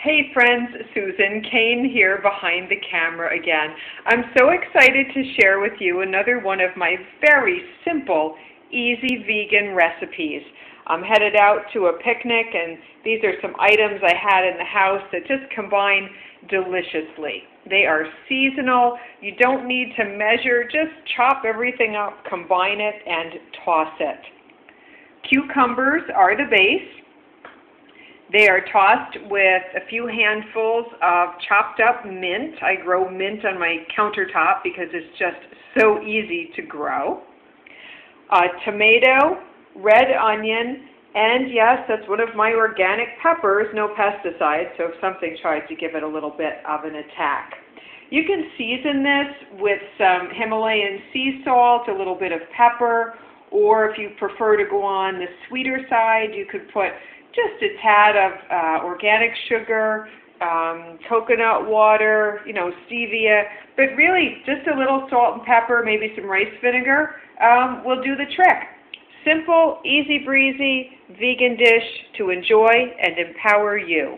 Hey friends, Susan Kane here behind the camera again. I'm so excited to share with you another one of my very simple, easy vegan recipes. I'm headed out to a picnic and these are some items I had in the house that just combine deliciously. They are seasonal. You don't need to measure, just chop everything up, combine it, and toss it. Cucumbers are the base. They are tossed with a few handfuls of chopped up mint. I grow mint on my countertop because it's just so easy to grow. Tomato, red onion, and yes, that's one of my organic peppers, no pesticides, so if something tries to give it a little bit of an attack. You can season this with some Himalayan sea salt, a little bit of pepper, or if you prefer to go on the sweeter side, you could put just a tad of organic sugar, coconut water, stevia, but really just a little salt and pepper, maybe some rice vinegar will do the trick. Simple, easy breezy, vegan dish to enjoy and empower you.